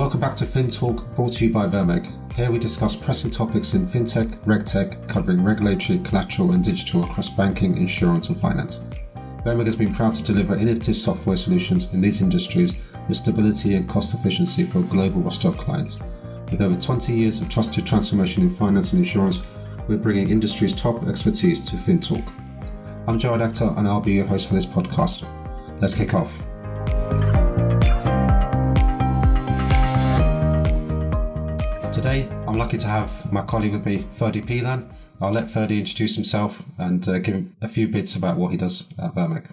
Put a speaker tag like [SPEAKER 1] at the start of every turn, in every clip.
[SPEAKER 1] welcome back to FinTalk, brought to you by VERMEG. Here we discuss pressing topics in fintech, regtech, covering regulatory, collateral and digital across banking, insurance and finance. VERMEG has been proud to deliver innovative software solutions in these industries with stability and cost efficiency for a global roster of clients. With over 20 years of trusted transformation in finance and insurance, we're bringing industry's top expertise to FinTalk. I'm Jawad Akhtar and I'll be your host for this podcast. Let's kick off. Today, I'm lucky to have my colleague with me, Ferdinand Peelen. I'll let Ferdy introduce himself and give him a few bits about what he does at VERMEG.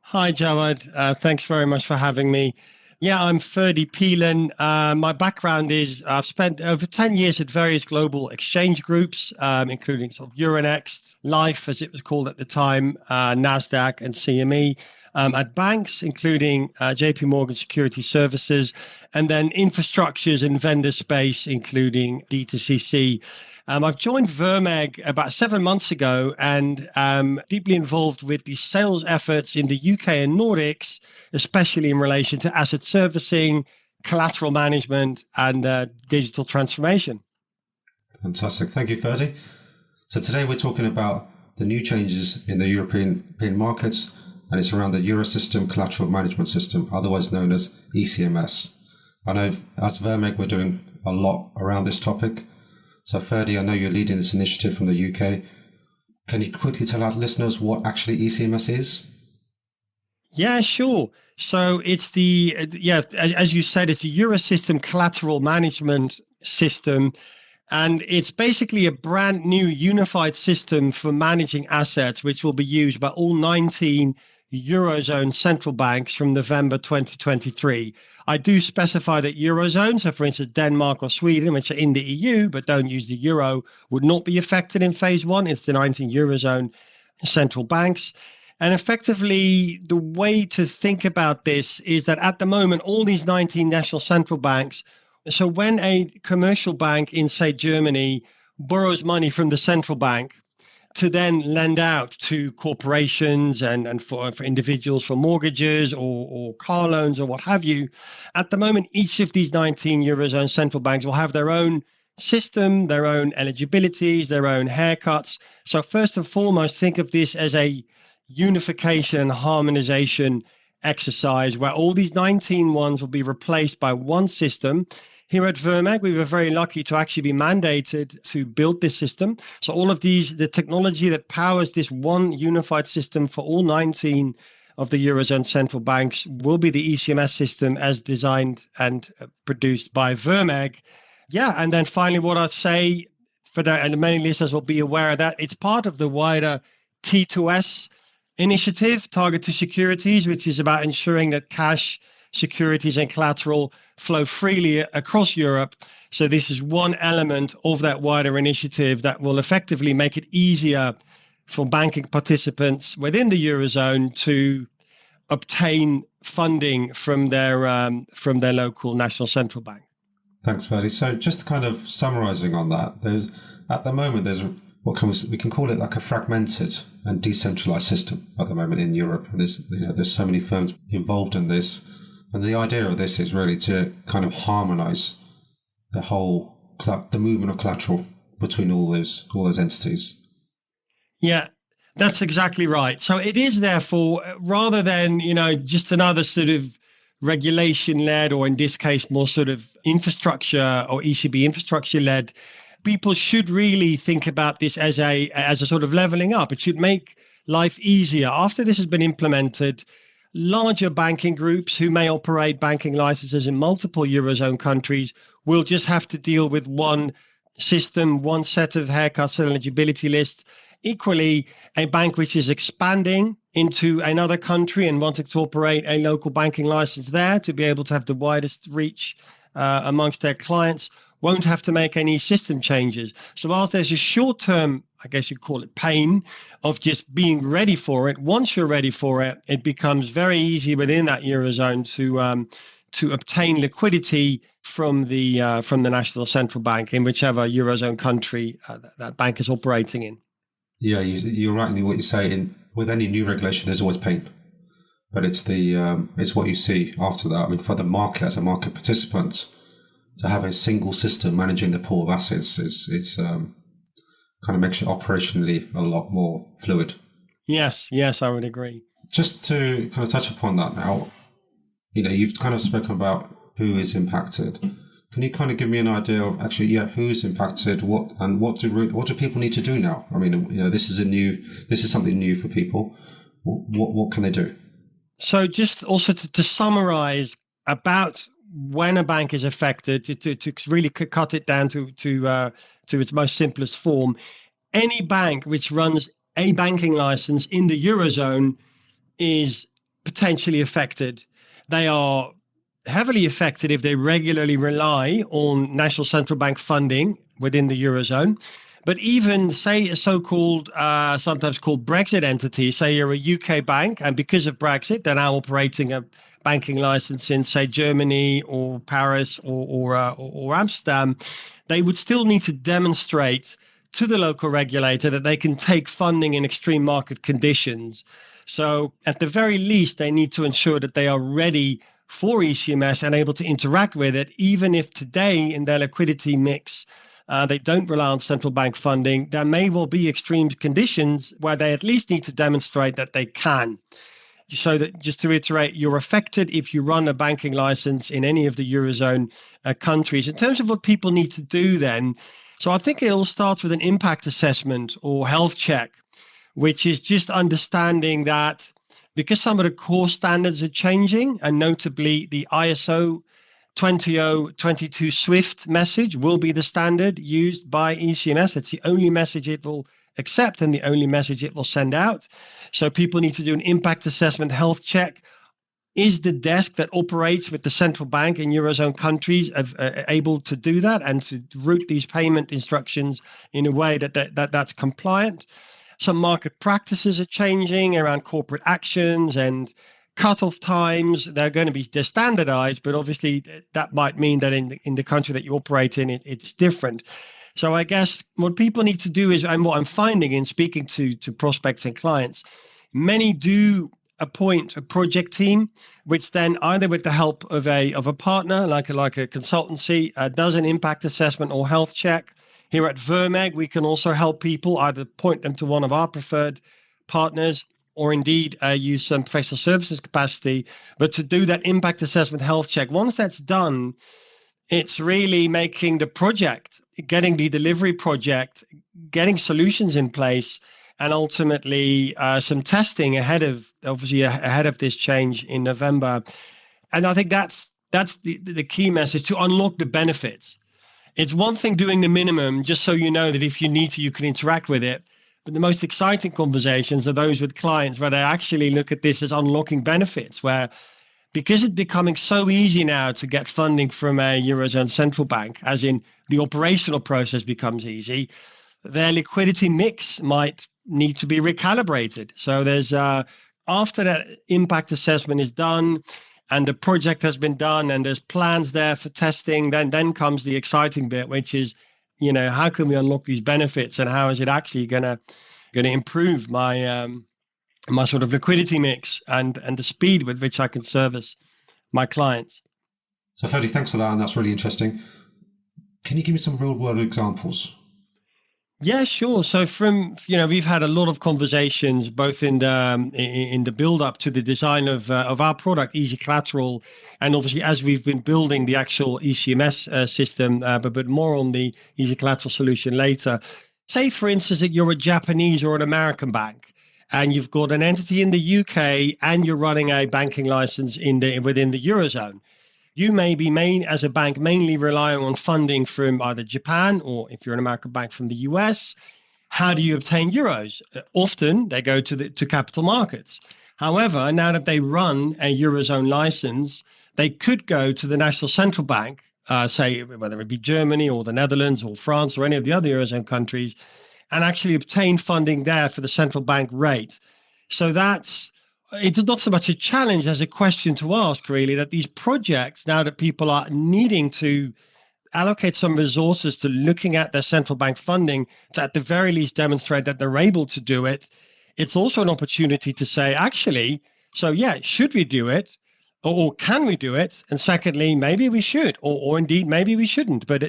[SPEAKER 2] Hi, Jawad. Thanks very much for having me. Yeah, I'm Ferdinand Peelen. My background is I've spent over 10 years at various global exchange groups, including sort of Euronext, Life, as it was called at the time, NASDAQ and CME. At banks, including JP Morgan Security Services, and then infrastructures and vendor space, including D2CC. I've joined VERMEG about 7 months ago and deeply involved with the sales efforts in the UK and Nordics, especially in relation to asset servicing, collateral management, and digital transformation.
[SPEAKER 1] Fantastic. Thank you, Ferdy. So today we're talking about the new changes in the European markets, and it's around the Eurosystem Collateral Management System, otherwise known as ECMS. I know as VERMEG we're doing a lot around this topic. So Ferdy, I know you're leading this initiative from the UK. Can you quickly tell our listeners what actually ECMS is?
[SPEAKER 2] Yeah, sure. So it's as you said, it's a Eurosystem Collateral Management System. And it's basically a brand new unified system for managing assets, which will be used by all 19 Eurozone central banks from November 2023. I do specify that Eurozone, so for instance, Denmark or Sweden, which are in the EU but don't use the euro, would not be affected in phase one. It's the 19 Eurozone central banks. And effectively, the way to think about this is that at the moment, all these 19 national central banks, so when a commercial bank in, say, Germany borrows money from the central bank to then lend out to corporations and for individuals for mortgages or car loans or what have you, at the moment, each of these 19 Eurozone central banks will have their own system, their own eligibilities, their own haircuts. So first and foremost, think of this as a unification and harmonization exercise where all these 19 ones will be replaced by one system. Here at VERMEG, we were very lucky to actually be mandated to build this system. So all of the technology that powers this one unified system for all 19 of the Eurozone central banks will be the ECMS system as designed and produced by VERMEG. Yeah, and then finally what I'd say for that, and many listeners will be aware of that, it's part of the wider T2S initiative, Target to Securities, which is about ensuring that cash, securities and collateral flow freely across Europe. So this is one element of that wider initiative that will effectively make it easier for banking participants within the Eurozone to obtain funding from their local national central bank.
[SPEAKER 1] Thanks, Ferdy. So just kind of summarizing on that, there's we can call it like a fragmented and decentralized system at the moment in Europe. And there's so many firms involved in this. And the idea of this is really to kind of harmonize the movement of collateral between all those entities.
[SPEAKER 2] Yeah, that's exactly right. So it is therefore, rather than, just another sort of regulation-led, or in this case, more sort of infrastructure or ECB infrastructure-led, people should really think about this as a sort of leveling up. It should make life easier. After this has been implemented, larger banking groups who may operate banking licenses in multiple Eurozone countries will just have to deal with one system, one set of haircuts and eligibility lists. Equally, a bank which is expanding into another country and wanting to operate a local banking license there to be able to have the widest reach amongst their clients won't have to make any system changes. So whilst there's a short-term, I guess you'd call it pain, of just being ready for it, once you're ready for it, it becomes very easy within that Eurozone to obtain liquidity from the national central bank in whichever Eurozone country that bank is operating in.
[SPEAKER 1] Yeah, you're right in what you say. With any new regulation, there's always pain. But it's what you see after that. I mean, for the market, as a market participant, to have a single system managing the pool of assets it's kind of makes it operationally a lot more fluid.
[SPEAKER 2] Yes, I would agree.
[SPEAKER 1] Just to kind of touch upon that now, you've kind of spoken about who is impacted. Can you kind of give me an idea of actually, who is impacted, what do people need to do now? I mean, this is something new for people. What can they do?
[SPEAKER 2] So just also to summarize about when a bank is affected, to really cut it down to its most simplest form, any bank which runs a banking license in the Eurozone is potentially affected. They are heavily affected if they regularly rely on national central bank funding within the Eurozone. But even, say, a so-called, sometimes called Brexit entity, say you're a UK bank, and because of Brexit, they're now operating a banking license in, say, Germany or Paris or Amsterdam, they would still need to demonstrate to the local regulator that they can take funding in extreme market conditions. So at the very least, they need to ensure that they are ready for ECMS and able to interact with it, even if today in their liquidity mix, they don't rely on central bank funding. There may well be extreme conditions where they at least need to demonstrate that they can. So that, just to reiterate, you're affected if you run a banking license in any of the Eurozone countries. In terms of what people need to do then, so I think it all starts with an impact assessment or health check, which is just understanding that because some of the core standards are changing, and notably the ISO 20022 SWIFT message will be the standard used by ECMS. It's the only message it will accept and the only message it will send out. So people need to do an impact assessment health check. Is the desk that operates with the central bank in Eurozone countries able to do that and to route these payment instructions in a way that's compliant? Some market practices are changing around corporate actions and cutoff times. They're standardized, but obviously that might mean that in the country that you operate in, it's different. So I guess what people need to do is, and what I'm finding in speaking to prospects and clients, many do appoint a project team, which then either with the help of a partner, like a consultancy, does an impact assessment or health check. Here at VERMEG, we can also help people, either point them to one of our preferred partners or indeed use some professional services capacity. But to do that impact assessment health check, once that's done, it's really making the project, getting the delivery project, getting solutions in place, and ultimately some testing ahead of this change in November. And I think that's the key message, to unlock the benefits. It's one thing doing the minimum, just so you know that if you need to, you can interact with it. But the most exciting conversations are those with clients where they actually look at this as unlocking benefits, where because it's becoming so easy now to get funding from a Eurozone central bank, as in the operational process becomes easy, their liquidity mix might need to be recalibrated. So there's after that impact assessment is done and the project has been done and there's plans there for testing, then comes the exciting bit, which is, how can we unlock these benefits and how is it actually going to improve my my sort of liquidity mix and the speed with which I can service my clients.
[SPEAKER 1] So Ferdy, thanks for that, and that's really interesting. Can you give me some real world examples?
[SPEAKER 2] Yeah, sure. So we've had a lot of conversations both in the build up to the design of our product, Easy Collateral, and obviously as we've been building the actual ECMS system, but more on the Easy Collateral solution later. Say, for instance, that you're a Japanese or an American bank, and you've got an entity in the UK, and you're running a banking license within the Eurozone. You may be as a bank mainly relying on funding from either Japan or, if you're an American bank, from the US. How do you obtain euros? Often they go to capital markets. However, now that they run a Eurozone license, they could go to the national central bank, say whether it be Germany or the Netherlands or France or any of the other Eurozone countries, and actually obtain funding there for the central bank rate. So it's not so much a challenge as a question to ask, really, that these projects, now that people are needing to allocate some resources to looking at their central bank funding to at the very least demonstrate that they're able to do it, it's also an opportunity to say, actually, so yeah, should we do it? or can we do it? And secondly, maybe we should, or indeed maybe we shouldn't. But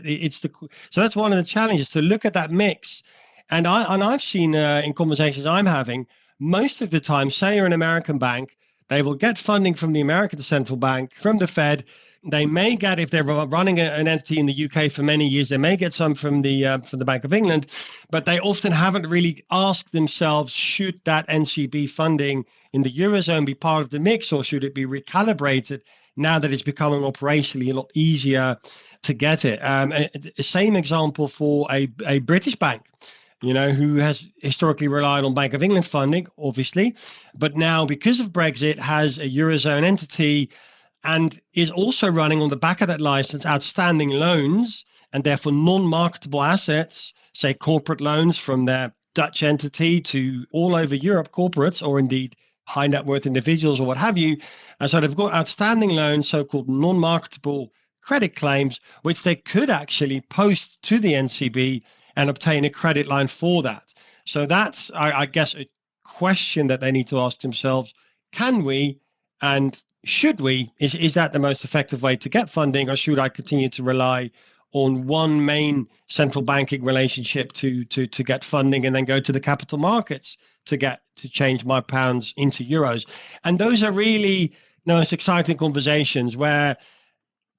[SPEAKER 2] so that's one of the challenges, to look at that mix. And I've seen in conversations I'm having, most of the time, say you're an American bank, they will get funding from the American central bank, from the Fed. They may get, if they're running an entity in the UK for many years, they may get some from the Bank of England, but they often haven't really asked themselves, should that NCB funding in the Eurozone be part of the mix, or should it be recalibrated now that it's becoming operationally a lot easier to get it? Same example for a British bank, who has historically relied on Bank of England funding, obviously, but now because of Brexit has a Eurozone entity and is also running on the back of that license outstanding loans and therefore non-marketable assets, say corporate loans from their Dutch entity to all over Europe, corporates, or indeed high net worth individuals or what have you. And so they've got outstanding loans, so-called non-marketable credit claims, which they could actually post to the NCB and obtain a credit line for that. So that's, I guess, a question that they need to ask themselves. Can we and should we? Is that the most effective way to get funding, or should I continue to rely on one main central banking relationship to get funding and then go to the capital markets to change my pounds into euros? And those are really the most exciting conversations, where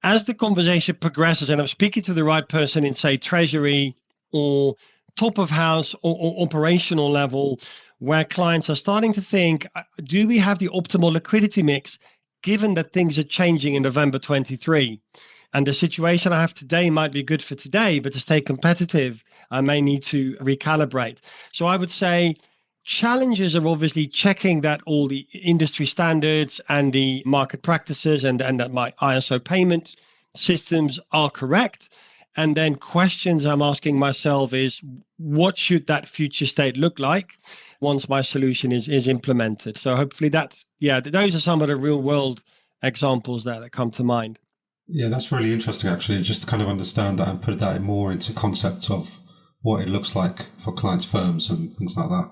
[SPEAKER 2] as the conversation progresses and I'm speaking to the right person in, say, treasury or top of house or operational level, where clients are starting to think, do we have the optimal liquidity mix, given that things are changing in November 23? And the situation I have today might be good for today, but to stay competitive, I may need to recalibrate. So I would say challenges are obviously checking that all the industry standards and the market practices and that my ISO payment systems are correct. And then questions I'm asking myself is, what should that future state look like once my solution is implemented? So hopefully those are some of the real world examples that come to mind.
[SPEAKER 1] Yeah, that's really interesting, actually, just to kind of understand that and put that more into concept of what it looks like for clients' firms and things like that.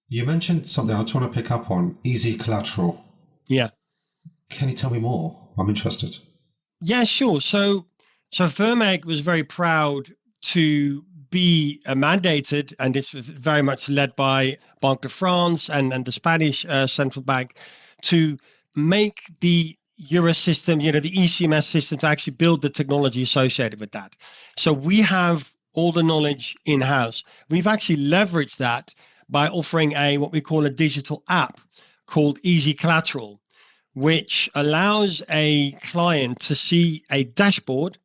[SPEAKER 1] You mentioned something I just want to pick up on, easy collateral.
[SPEAKER 2] Yeah.
[SPEAKER 1] Can you tell me more? I'm interested.
[SPEAKER 2] Yeah, sure. So VERMEG was very proud to be mandated, and it's very much led by Banque de France and the Spanish central bank, to make the Euro system, the ECMS system, to actually build the technology associated with that. So we have all the knowledge in-house. We've actually leveraged that by offering what we call a digital app called Easy Collateral, which allows a client to see a dashboard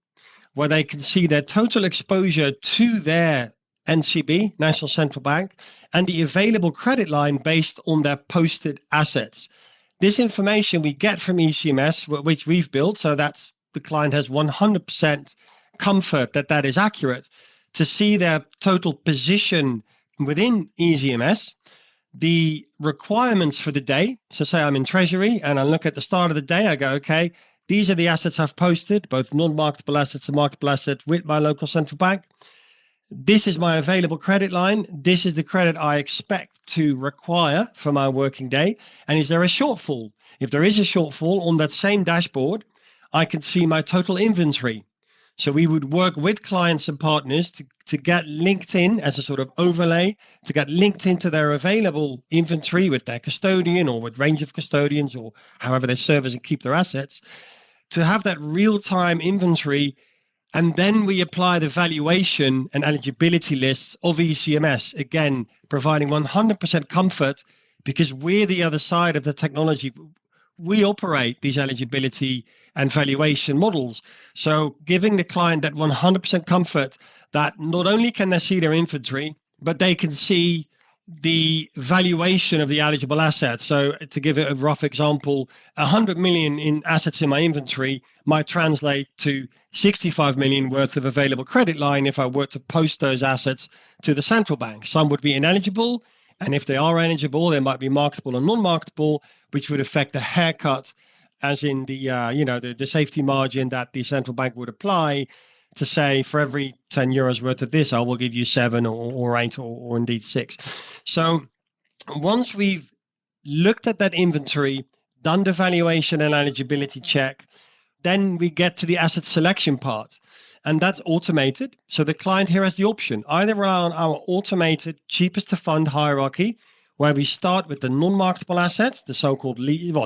[SPEAKER 2] where they can see their total exposure to their NCB, National Central Bank, and the available credit line based on their posted assets. This information we get from ECMS, which we've built, so that the client has 100% comfort that is accurate, to see their total position within ECMS, the requirements for the day. So say I'm in treasury and I look at the start of the day, I go, okay, these are the assets I've posted, both non-marketable assets and marketable assets with my local central bank. This is my available credit line. This is the credit I expect to require for my working day. And is there a shortfall? If there is a shortfall, on that same dashboard, I can see my total inventory. So we would work with clients and partners to get linked in as a sort of overlay, to get linked into their available inventory with their custodian or with range of custodians or however they service and keep their assets, to have that real-time inventory. And then we apply the valuation and eligibility lists of ECMS, again, providing 100% comfort, because we're the other side of the technology. We operate these eligibility and valuation models. So giving the client that 100% comfort that not only can they see their inventory, but they can see the valuation of the eligible assets. So to give it a rough example, 100 million in assets in my inventory might translate to 65 million worth of available credit line if I were to post those assets to the central bank. Some would be ineligible, and if they are eligible, they might be marketable or non-marketable, which would affect the haircut, as in the safety margin that the central bank would apply to say, for every 10 euros worth of this, I will give you 7 or 8 or indeed 6. So once we've looked at that inventory, done the valuation and eligibility check. Then we get to the asset selection part, and that's automated. So the client here has the option, either rely on our automated cheapest to fund hierarchy, where we start with the non-marketable assets, the so-called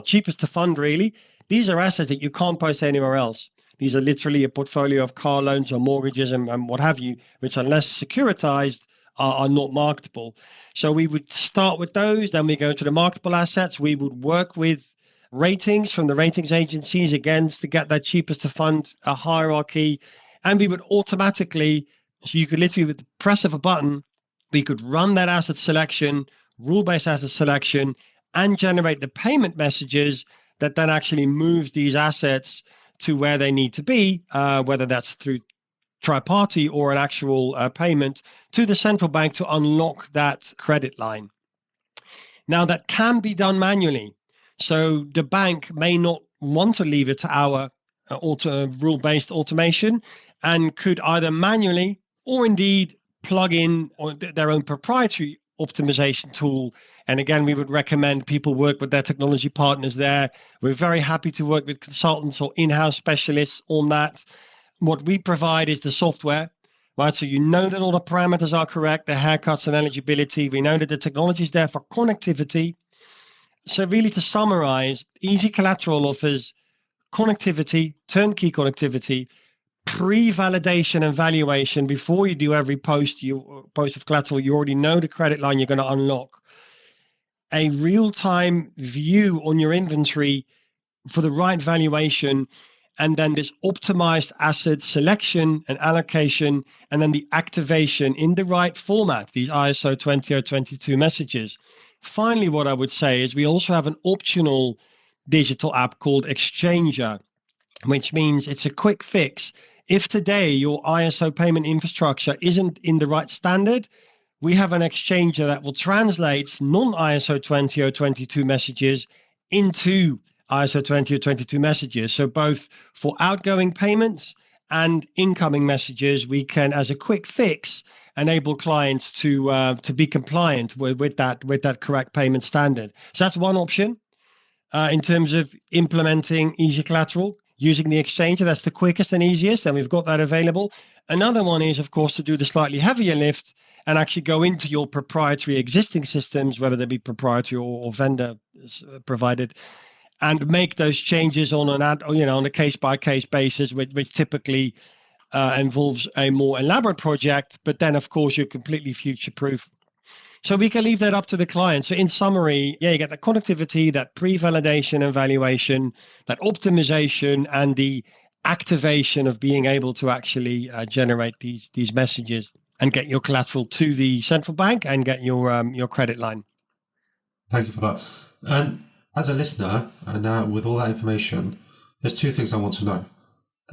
[SPEAKER 2] cheapest to fund really. These are assets that you can't post anywhere else. These are literally a portfolio of car loans or mortgages and what have you, which unless securitized are not marketable. So we would start with those, then we go to the marketable assets. We would work with ratings from the ratings agencies, again, to get that cheapest to fund a hierarchy. And we would automatically, so you could literally, with the press of a button, we could run that asset selection, rule-based asset selection, and generate the payment messages that then actually moves these assets to where they need to be, whether that's through tri-party or an actual payment to the central bank to unlock that credit line. Now, that can be done manually. So the bank may not want to leave it to our rule-based automation and could either manually or indeed plug in their own proprietary optimization tool. And again, we would recommend people work with their technology partners there. We're very happy to work with consultants or in-house specialists on that. What we provide is the software, right? So you know that all the parameters are correct, the haircuts and eligibility. We know that the technology is there for connectivity. So really, to summarize, Easy Collateral offers connectivity, turnkey connectivity, pre-validation and valuation. Before you do every post of collateral, you already know the credit line you're going to unlock. A real-time view on your inventory for the right valuation, and then this optimized asset selection and allocation, and then the activation in the right format, these ISO 20022 messages. Finally, what I would say is we also have an optional digital app called Exchanger, which means it's a quick fix. If today your ISO payment infrastructure isn't in the right standard, we have an exchanger that will translate non-ISO 20022 messages into ISO 20022 messages. So both for outgoing payments and incoming messages, we can, as a quick fix, enable clients to be compliant with that correct payment standard. So that's one option in terms of implementing Easy Collateral. Using the exchanger, that's the quickest and easiest, and we've got that available. Another one is, of course, to do the slightly heavier lift and actually go into your proprietary existing systems, whether they be proprietary or vendor provided, and make those changes on a case-by-case basis, which typically involves a more elaborate project. But then, of course, you're completely future-proof. So we can leave that up to the client. So in summary, you get the connectivity, that pre-validation and valuation, that optimization, and the activation of being able to actually generate these messages and get your collateral to the central bank and get your credit line.
[SPEAKER 1] Thank you for that. And as a listener, and with all that information, there's two things I want to know.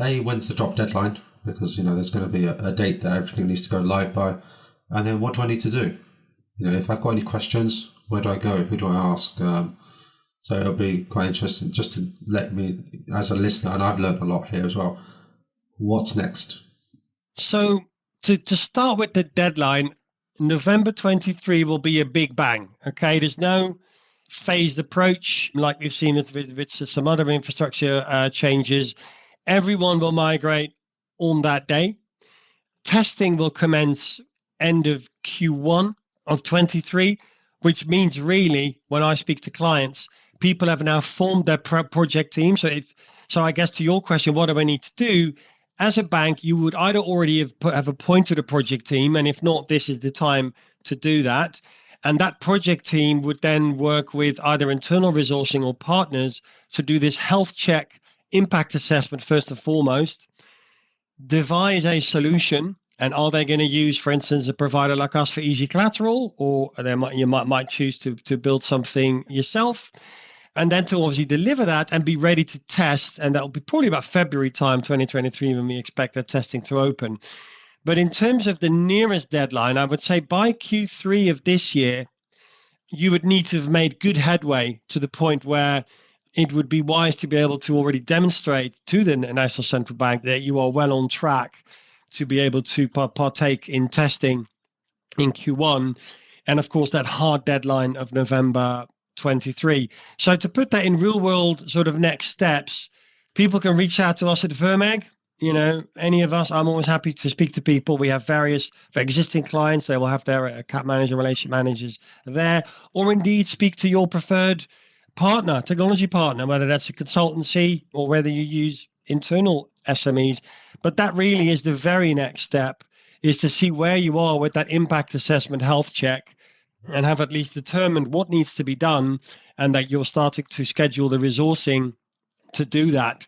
[SPEAKER 1] A, when's the drop deadline? Because, there's going to be a date that everything needs to go live by. And then what do I need to do? If I've got any questions, where do I go? Who do I ask? So it'll be quite interesting just to let me, as a listener, and I've learned a lot here as well, what's next? So
[SPEAKER 2] to start with the deadline, November 23 will be a big bang. Okay, there's no phased approach like we've seen with some other infrastructure changes. Everyone will migrate on that day. Testing will commence end of Q1 of 23, which means really when I speak to clients, people have now formed their project team. So I guess to your question, what do I need to do? As a bank, you would either already have appointed a project team, and if not, this is the time to do that. And that project team would then work with either internal resourcing or partners to do this health check, impact assessment first and foremost, devise a solution. And are they going to use, for instance, a provider like us for Easy Collateral, or you might choose to build something yourself, and then to obviously deliver that and be ready to test. And that will be probably about February time, 2023, when we expect that testing to open. But in terms of the nearest deadline, I would say by Q3 of this year, you would need to have made good headway to the point where it would be wise to be able to already demonstrate to the National Central Bank that you are well on track to be able to partake in testing in Q1. And of course, that hard deadline of November 2023. So to put that in real world sort of next steps, people can reach out to us at VERMEG. Any of us, I'm always happy to speak to people. We have various, for existing clients, they will have their account manager, relationship managers there, or indeed speak to your preferred partner, technology partner, whether that's a consultancy or whether you use internal SMEs. But that really is the very next step, is to see where you are with that impact assessment health check and have at least determined what needs to be done, and that you're starting to schedule the resourcing to do that.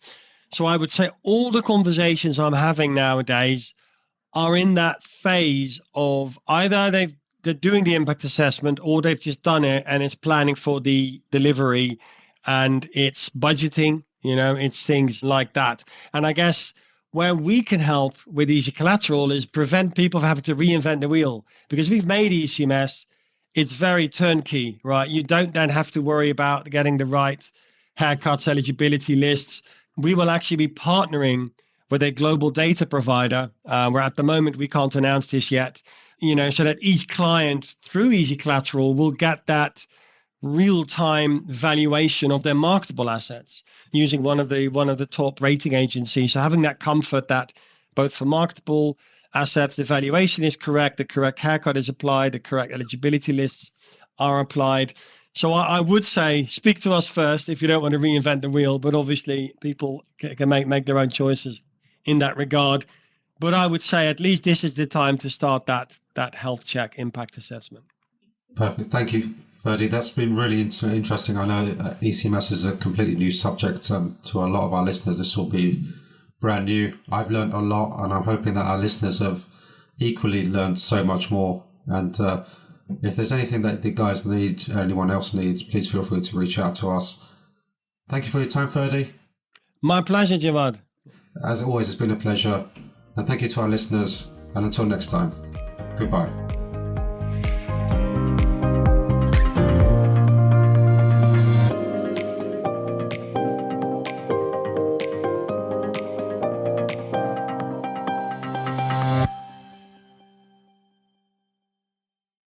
[SPEAKER 2] So I would say all the conversations I'm having nowadays are in that phase of either they're doing the impact assessment, or they've just done it and it's planning for the delivery, and it's budgeting, it's things like that. And I guess where we can help with Easy Collateral is prevent people from having to reinvent the wheel, because we've made ECMS. It's very turnkey, right? You don't then have to worry about getting the right haircuts, eligibility lists. We will actually be partnering with a global data provider, where at the moment we can't announce this yet, so that each client through Easy Collateral will get that real-time valuation of their marketable assets using one of the top rating agencies. So having that comfort that both for marketable assets, the valuation is correct, the correct haircut is applied, the correct eligibility lists are applied. So I would say speak to us first if you don't want to reinvent the wheel, but obviously people can make their own choices in that regard. But I would say at least this is the time to start that health check impact assessment.
[SPEAKER 1] Perfect. Thank you, Ferdy. That's been really interesting. I know ECMS is a completely new subject to a lot of our listeners. This will be brand new. I've learned a lot, and I'm hoping that our listeners have equally learned so much more. And if there's anything that the guys need, anyone else needs, please feel free to reach out to us. Thank you for your time, Ferdy.
[SPEAKER 2] My pleasure, Javad.
[SPEAKER 1] As always, it's been a pleasure. And thank you to our listeners. And until next time, goodbye.